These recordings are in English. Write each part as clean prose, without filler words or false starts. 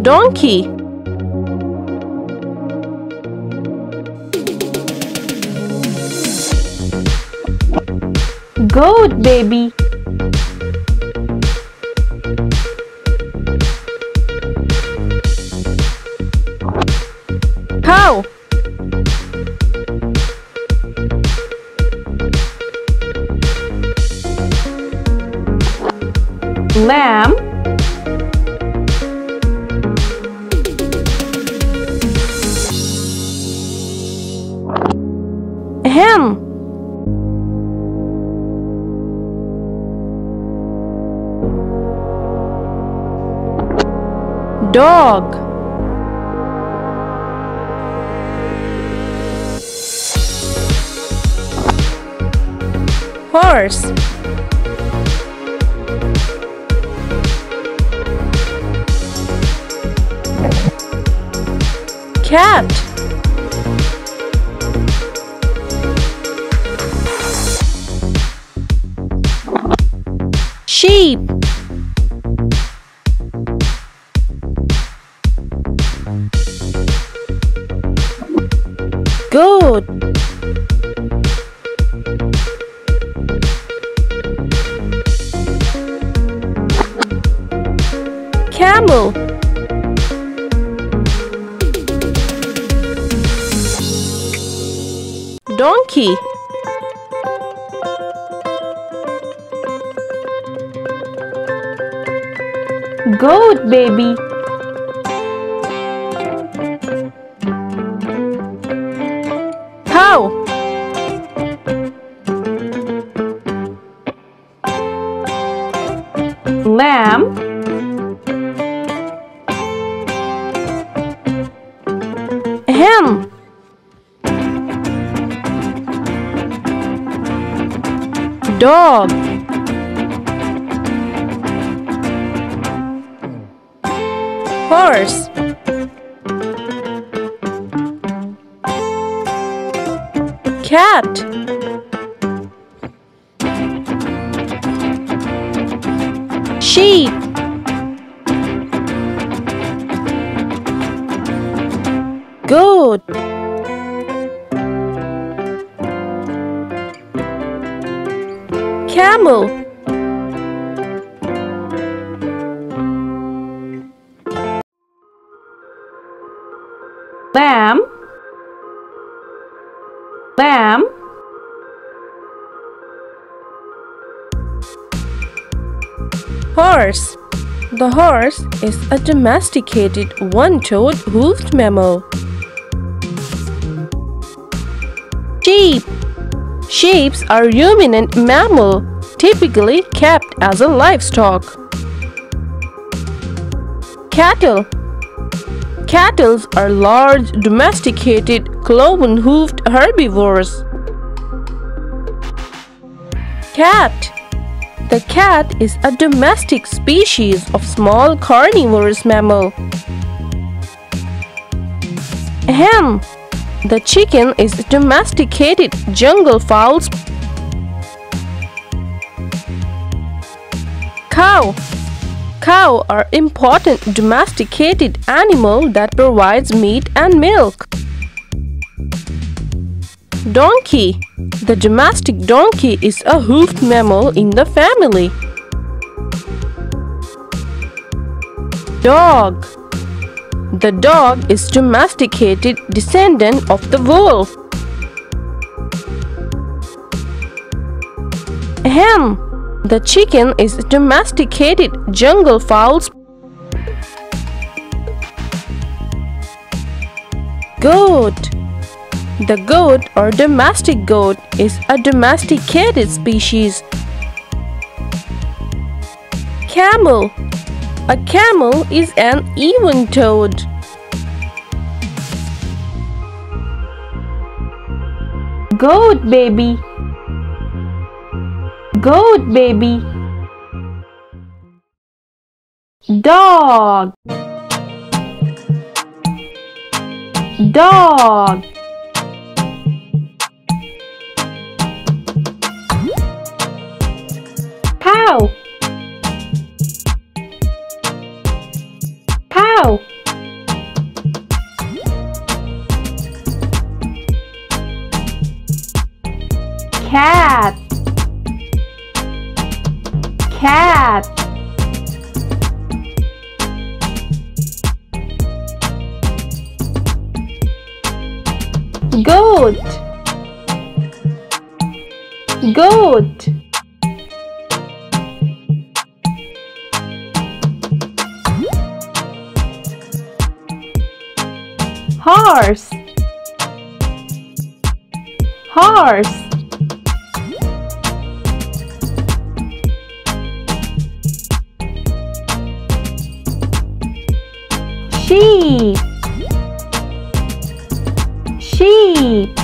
Donkey. Goat baby. Cow. Lamb. Hen. Dog. Horse. Cat. Sheep. Goat. Camel. Donkey. Goat baby. Cow. Lamb. Hen. Dog. Horse. Cat. Sheep. Goat. Camel. Lamb. Lamb. Horse. The horse is a domesticated one-toed hoofed mammal. Sheep. Sheep are ruminant mammal, typically kept as a livestock. Cattle. Cattle are large, domesticated, cloven-hoofed herbivores. Cat. The cat is a domestic species of small carnivorous mammal. Hen. The chicken is a domesticated jungle fowl. Cow. Cow are important domesticated animal that provides meat and milk. Donkey. The domestic donkey is a hoofed mammal in the family. Dog. The dog is domesticated descendant of the wolf. Hen. The chicken is domesticated jungle fowl. Goat. The goat or domestic goat is a domesticated species. Camel. A camel is an even-toed. Goat baby. Goat baby. Dog. Dog. Cow. Cow. Goat. Goat. Horse. Horse. Sheep. Sheep.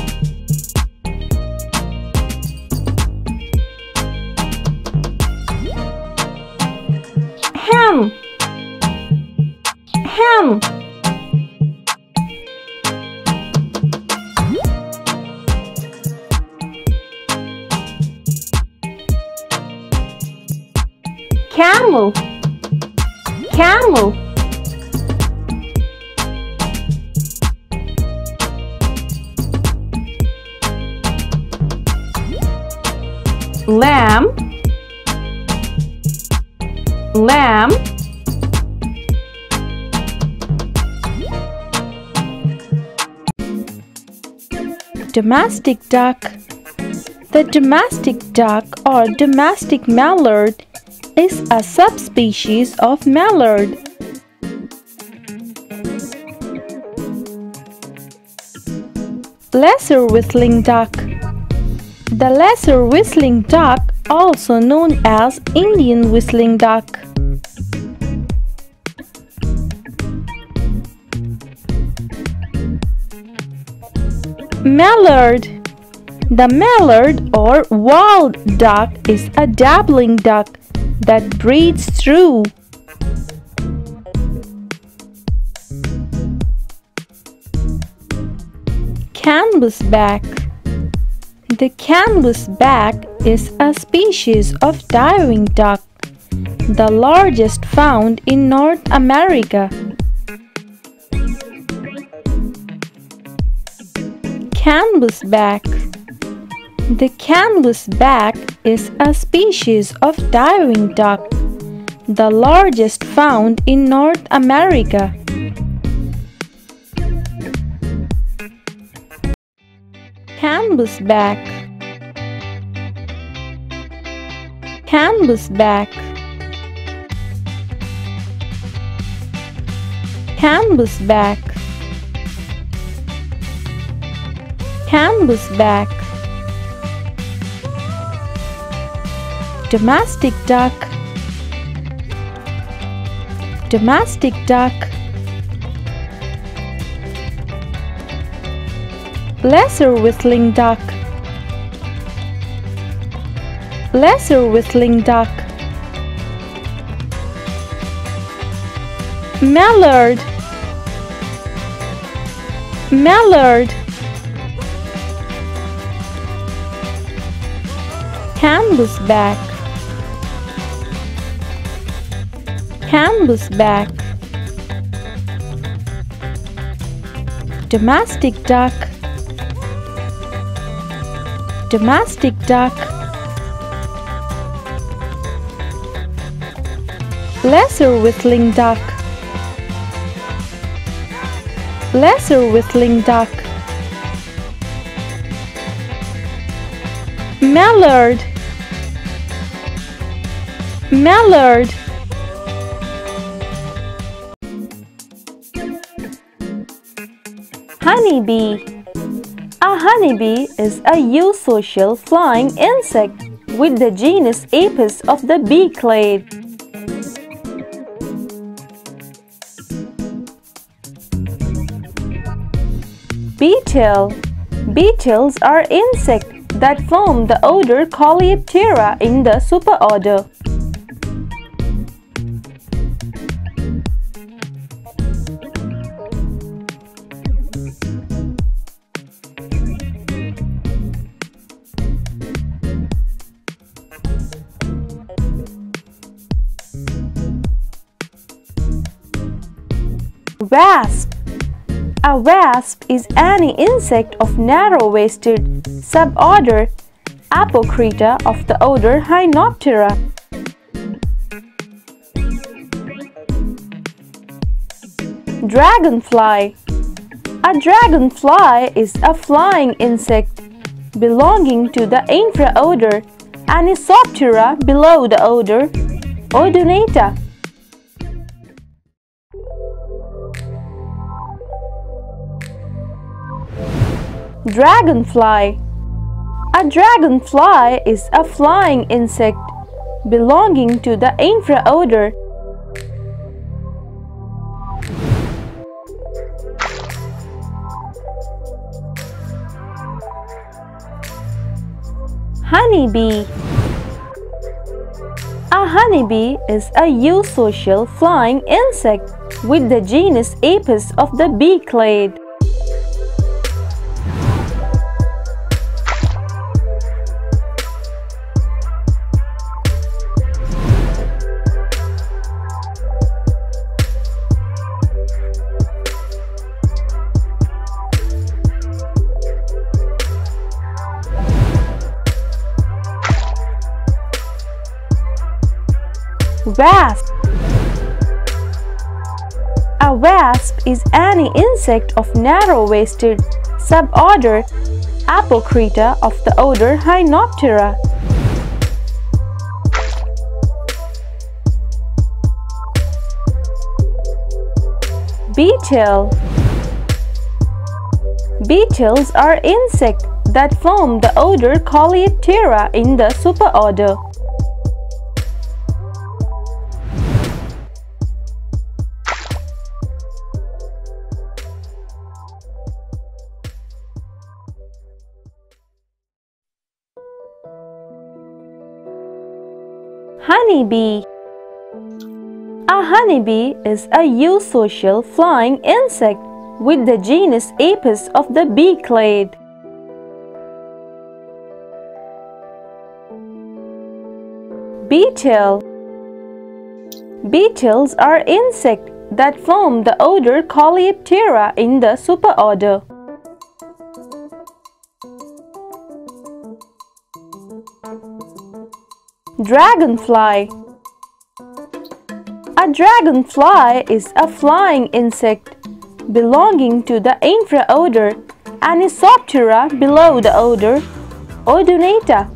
Ham. Ham. Camel. Camel. Lamb. Lamb. Domestic duck. The domestic duck or domestic mallard is a subspecies of mallard. Lesser whistling duck. The lesser whistling duck, also known as Indian whistling duck. Mallard. The mallard or wild duck is a dabbling duck that breathes through. Canvasback. The canvasback is a species of diving duck, the largest found in North America. Canvasback. The canvasback is a species of diving duck, the largest found in North America. Canvasback. Canvasback. Canvasback. Canvasback. Domestic duck. Domestic duck. Lesser whistling duck. Lesser whistling duck. Mallard. Mallard. Canvasback. Canvasback. Domestic duck. Domestic duck. Lesser whistling duck. Lesser whistling duck. Mallard. Mallard. Honeybee. A honeybee is a eusocial flying insect with the genus Apis of the bee clade. Beetle. Beetles are insects that form the order Coleoptera in the superorder. Wasp. A wasp is any insect of narrow-waisted suborder Apocrita of the order Hymenoptera. Dragonfly. A dragonfly is a flying insect belonging to the infraorder Anisoptera below the order Odonata. Dragonfly. A dragonfly is a flying insect belonging to the infraorder Honeybee. A honeybee is a eusocial flying insect with the genus Apis of the bee clade. Wasp. A wasp is any insect of narrow-waisted suborder Apocrita of the order Hymenoptera. Beetle. Beetles are insects that form the order Coleoptera in the superorder. Honeybee. A honeybee is a eusocial flying insect with the genus Apis of the bee clade. Beetle. Beetles are insects that form the order Coleoptera in the superorder. Dragonfly. A dragonfly is a flying insect belonging to the infraorder Anisoptera below the order Odonata.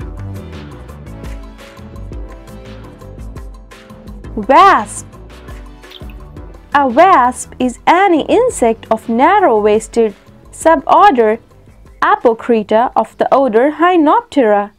Wasp. A wasp is any insect of narrow-waisted suborder Apocrita of the order Hymenoptera.